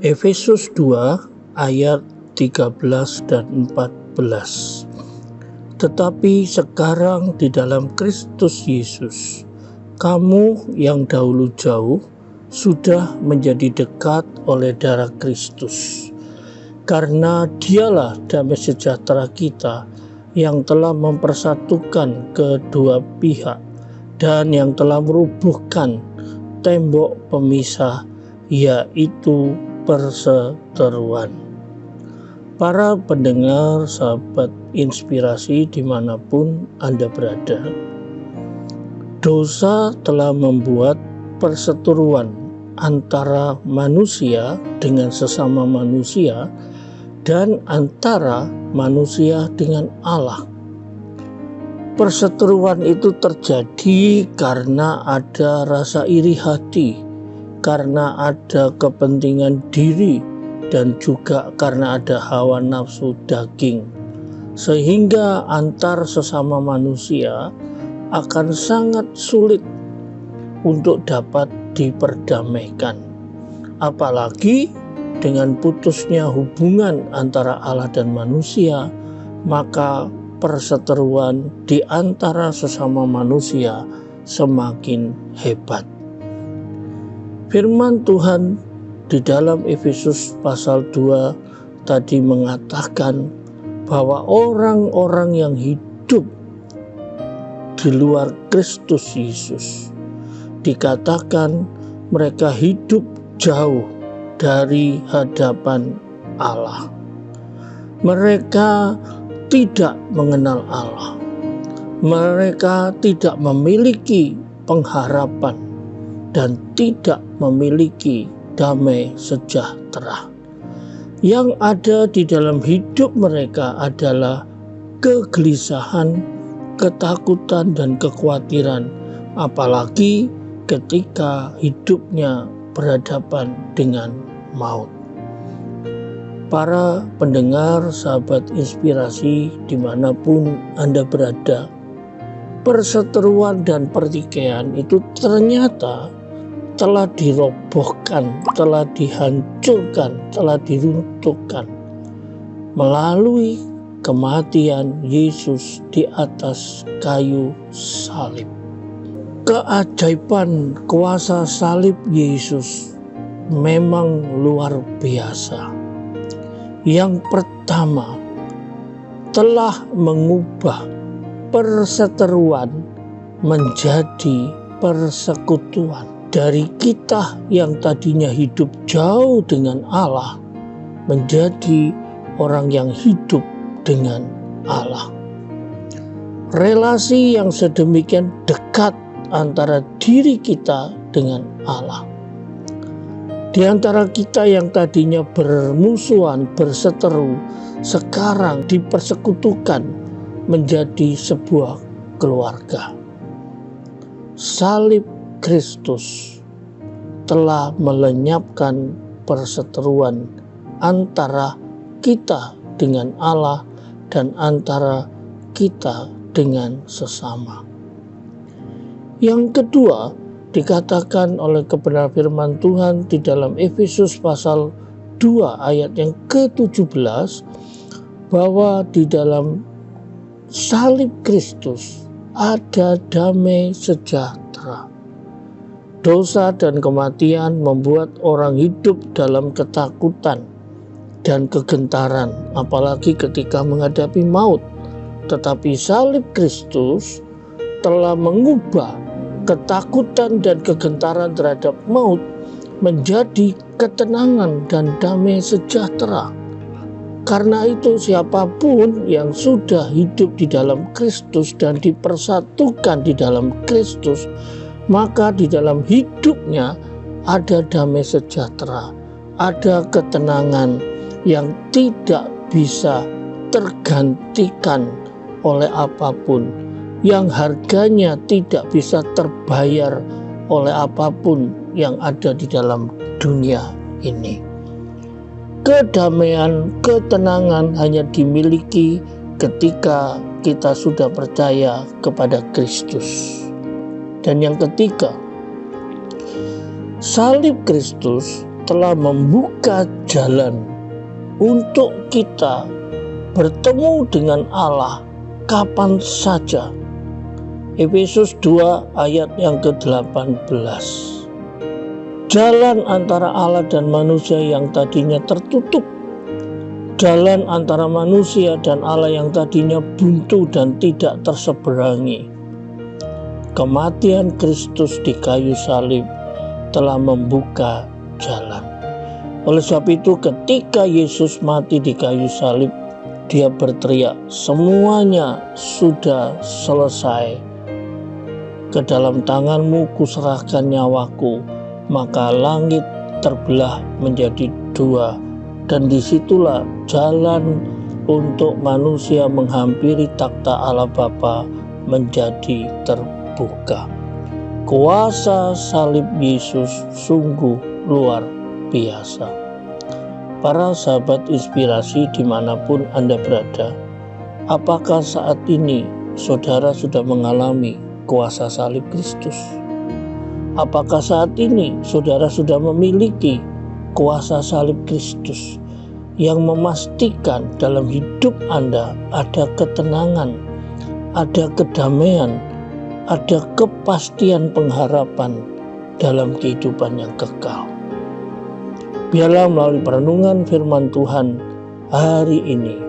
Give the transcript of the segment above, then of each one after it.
Efesus 2 ayat 13 dan 14. Tetapi sekarang di dalam Kristus Yesus, kamu yang dahulu jauh sudah menjadi dekat oleh darah Kristus. Karena dialah damai sejahtera kita yang telah mempersatukan kedua pihak dan yang telah merubuhkan tembok pemisah, yaitu perseteruan. Para pendengar, sahabat inspirasi dimanapun Anda berada, dosa telah membuat perseteruan antara manusia dengan sesama manusia dan antara manusia dengan Allah. Perseteruan itu terjadi karena ada rasa iri hati, karena ada kepentingan diri, dan juga karena ada hawa nafsu daging, sehingga antar sesama manusia akan sangat sulit untuk dapat diperdamaikan. Apalagi dengan putusnya hubungan antara Allah dan manusia, maka perseteruan di antara sesama manusia semakin hebat. Firman Tuhan di dalam Efesus pasal 2 tadi mengatakan bahwa orang-orang yang hidup di luar Kristus Yesus dikatakan mereka hidup jauh dari hadapan Allah. Mereka tidak mengenal Allah. Mereka tidak memiliki pengharapan dan tidak memiliki damai sejahtera. Yang ada di dalam hidup mereka adalah kegelisahan, ketakutan, dan kekhawatiran, apalagi ketika hidupnya berhadapan dengan maut. Para pendengar, sahabat inspirasi dimanapun Anda berada, perseteruan dan pertikaian itu ternyata telah dirobohkan, telah dihancurkan, telah diruntuhkan melalui kematian Yesus di atas kayu salib. Keajaiban kuasa salib Yesus memang luar biasa. Yang pertama, telah mengubah perseteruan menjadi persekutuan. Dari kita yang tadinya hidup jauh dengan Allah menjadi orang yang hidup dengan Allah. Relasi yang sedemikian dekat antara diri kita dengan Allah. Di antara kita yang tadinya bermusuhan, berseteru, sekarang dipersekutukan menjadi sebuah keluarga. Salib Kristus telah melenyapkan perseteruan antara kita dengan Allah dan antara kita dengan sesama. Yang kedua, dikatakan oleh kebenaran firman Tuhan di dalam Efesus pasal 2 ayat yang ke-17 bahwa di dalam salib Kristus ada damai sejahtera. Dosa dan kematian membuat orang hidup dalam ketakutan dan kegentaran, apalagi ketika menghadapi maut. Tetapi salib Kristus telah mengubah ketakutan dan kegentaran terhadap maut menjadi ketenangan dan damai sejahtera. Karena itu siapapun yang sudah hidup di dalam Kristus dan dipersatukan di dalam Kristus, maka di dalam hidupnya ada damai sejahtera, ada ketenangan yang tidak bisa tergantikan oleh apapun, yang harganya tidak bisa terbayar oleh apapun yang ada di dalam dunia ini. Kedamaian, ketenangan hanya dimiliki ketika kita sudah percaya kepada Kristus. Dan yang ketiga, salib Kristus telah membuka jalan untuk kita bertemu dengan Allah kapan saja. Efesus 2 ayat yang ke-18. Jalan antara Allah dan manusia yang tadinya tertutup, jalan antara manusia dan Allah yang tadinya buntu dan tidak terseberangi. Kematian Kristus di kayu salib telah membuka jalan. Oleh sebab itu, ketika Yesus mati di kayu salib, dia berteriak, "Semuanya sudah selesai. Ke dalam tanganmu kuserahkan nyawaku." Maka langit terbelah menjadi dua, dan disitulah jalan untuk manusia menghampiri takhta Allah Bapa menjadi terbuka. Kuasa salib Yesus sungguh luar biasa. Para sahabat inspirasi dimanapun Anda berada, apakah saat ini saudara sudah mengalami kuasa salib Kristus? Apakah saat ini saudara sudah memiliki kuasa salib Kristus yang memastikan dalam hidup Anda ada ketenangan, ada kedamaian, ada kepastian pengharapan dalam kehidupan yang kekal? Biarlah melalui perenungan firman Tuhan hari ini,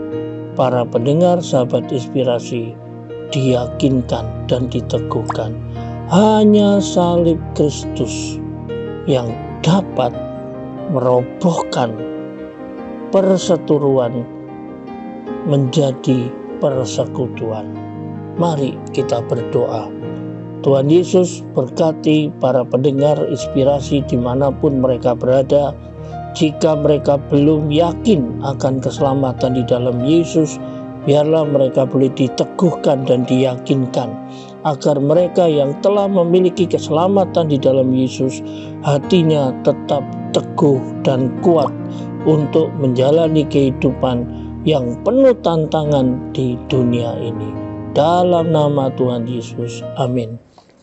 para pendengar sahabat inspirasi diyakinkan dan diteguhkan. Hanya salib Kristus yang dapat merobohkan perseteruan menjadi persekutuan. Mari kita berdoa. Tuhan Yesus berkati para pendengar inspirasi dimanapun mereka berada. Jika mereka belum yakin akan keselamatan di dalam Yesus, biarlah mereka boleh diteguhkan dan diyakinkan, agar mereka yang telah memiliki keselamatan di dalam Yesus, hatinya tetap teguh dan kuat untuk menjalani kehidupan yang penuh tantangan di dunia ini. Dalam nama Tuhan Yesus, amin.